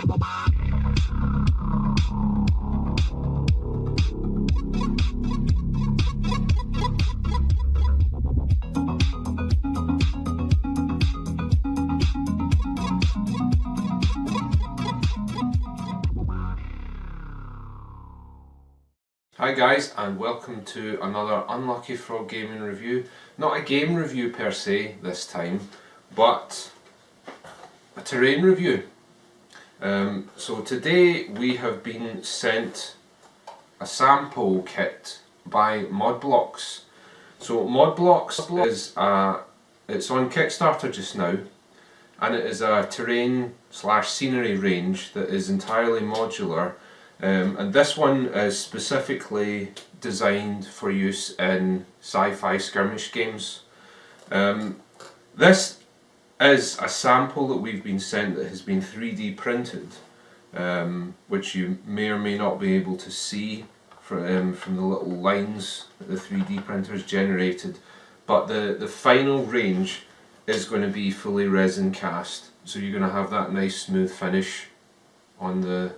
Hi guys, and welcome to another Unlucky Frog gaming review. Not a game review per se this time, but a terrain review. So today we have been sent a sample kit by ModBlokz. So ModBlokz is it's on Kickstarter just now, and it is a terrain / scenery range that is entirely modular. And this one is specifically designed for use in sci-fi skirmish games. This is a sample that we've been sent that has been 3D printed, which you may or may not be able to see from the little lines that the 3D printer has generated. But the final range is going to be fully resin cast, so you're going to have that nice smooth finish on the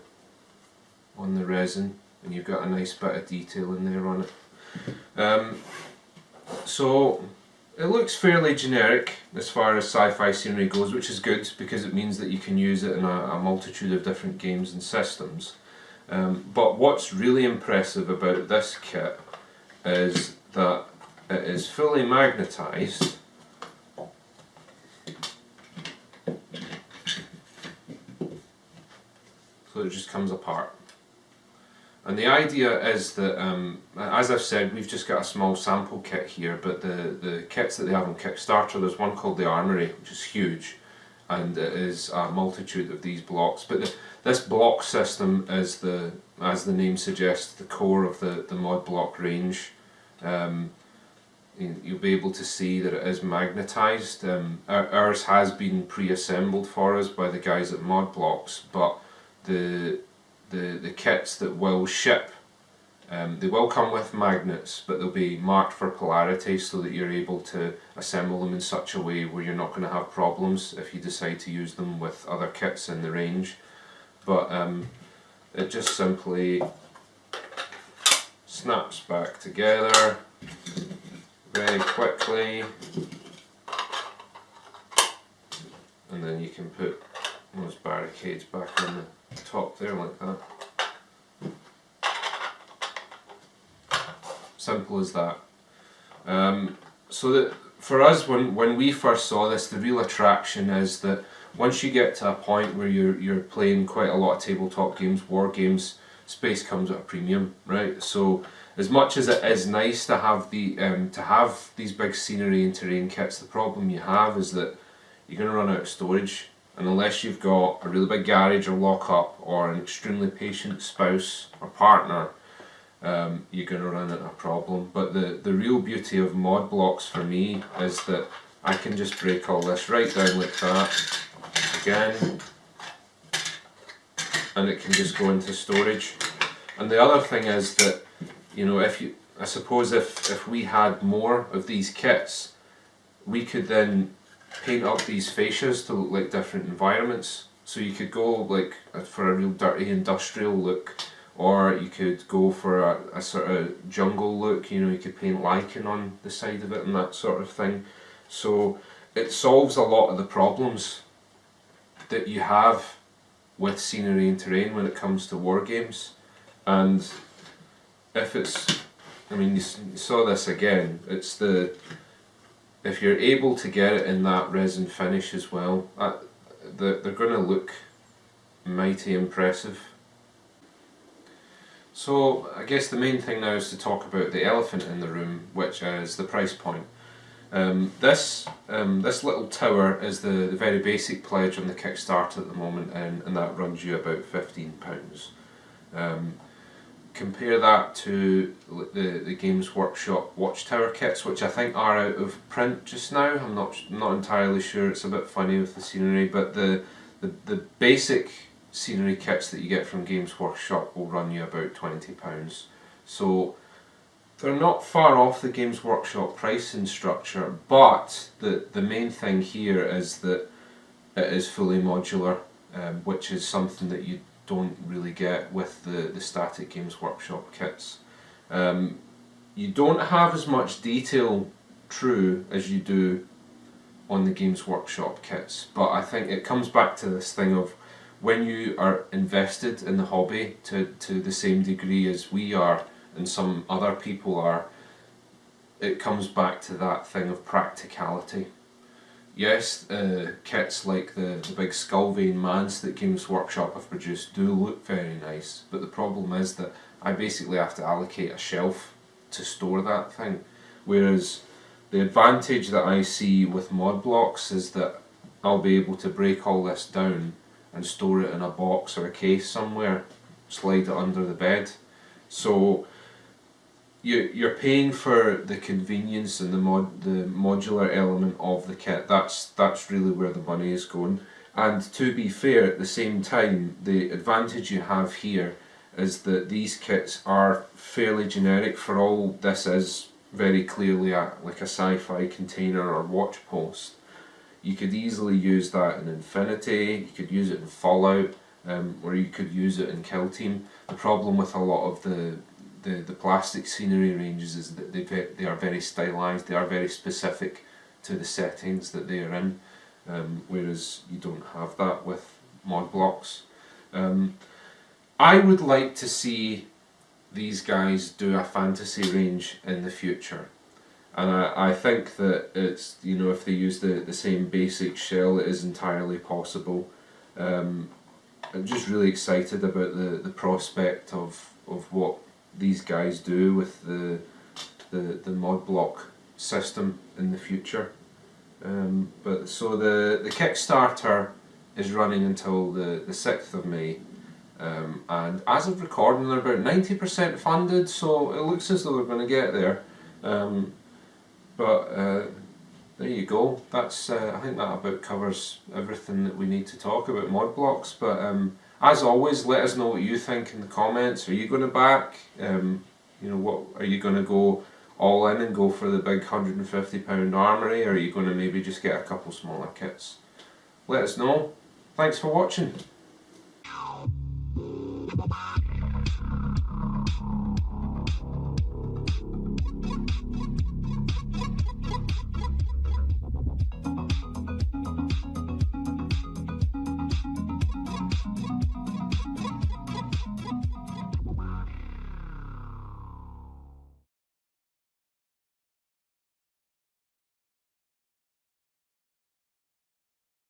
resin, and you've got a nice bit of detail in there on it. So it looks fairly generic as far as sci-fi scenery goes, which is good because it means that you can use it in a multitude of different games and systems. But what's really impressive about this kit is that it is fully magnetized. So it just comes apart. And the idea is that, as I've said, we've just got a small sample kit here, but the kits that they have on Kickstarter, there's one called the Armory, which is huge, and it is a multitude of these blocks. But this block system is, as the name suggests, the core of the ModBlokz range. You'll be able to see that it is magnetized. Ours has been pre-assembled for us by the guys at ModBlokz, but the kits that will ship, they will come with magnets, but they'll be marked for polarity so that you're able to assemble them in such a way where you're not going to have problems if you decide to use them with other kits in the range. But it just simply snaps back together very quickly, and then you can put those barricades back on the top there like that. Simple as that. So that for us, when we first saw this, the real attraction is that once you get to a point where you're playing quite a lot of tabletop games, war games, space comes at a premium, right? So as much as it is nice to have these big scenery and terrain kits, the problem you have is that you're going to run out of storage. And unless you've got a really big garage or lock-up or an extremely patient spouse or partner, you're going to run into a problem. But the real beauty of ModBlokz for me is that I can just break all this right down like that, again, and it can just go into storage. And the other thing is that, you know, I suppose if we had more of these kits, we could then paint up these fascias to look like different environments. So you could go like for a real dirty industrial look, or you could go for a sort of jungle look. You know, you could paint lichen on the side of it and that sort of thing. So it solves a lot of the problems that you have with scenery and terrain when it comes to war games. And if it's, I mean, you saw this again, it's if you're able to get it in that resin finish as well, they're going to look mighty impressive. So I guess the main thing now is to talk about the elephant in the room, which is the price point. This little tower is the very basic pledge on the Kickstarter at the moment, and that runs you about £15. Compare that to the Games Workshop Watchtower kits, which I think are out of print just now. I'm not entirely sure. It's a bit funny with the scenery, but the basic scenery kits that you get from Games Workshop will run you about £20. So they're not far off the Games Workshop pricing structure, but the main thing here is that it is fully modular. which is something that you don't really get with the static Games Workshop kits. You don't have as much detail, true, as you do on the Games Workshop kits, but I think it comes back to this thing of when you are invested in the hobby to the same degree as we are and some other people are, it comes back to that thing of practicality. Yes, kits like the big skull vein mads that Games Workshop have produced do look very nice, but the problem is that I basically have to allocate a shelf to store that thing, whereas the advantage that I see with ModBlokz is that I'll be able to break all this down and store it in a box or a case somewhere, slide it under the bed. So you're paying for the convenience and the modular element of the kit. That's really where the money is going. And to be fair, at the same time, the advantage you have here is that these kits are fairly generic. For all this is very clearly like a sci-fi container or watch post. You could easily use that in Infinity, you could use it in Fallout, or you could use it in Kill Team. The problem with a lot of the plastic scenery ranges is that they are very stylized, they are very specific to the settings that they are in, whereas you don't have that with ModBlokz. I would like to see these guys do a fantasy range in the future, and I think that it's, you know, if they use the same basic shell, it is entirely possible. I'm just really excited about the prospect of what these guys do with the ModBlokz system in the future. But so the Kickstarter is running until the 6th of May. And as of recording, they're about 90% funded, so it looks as though they're going to get there. But there you go. That's I think that about covers everything that we need to talk about ModBlokz. But as always, let us know what you think in the comments. Are you going to back? You know, what are you going to go all in and go for the big £150 armory, or are you going to maybe just get a couple smaller kits? Let us know. Thanks for watching. Bye-bye.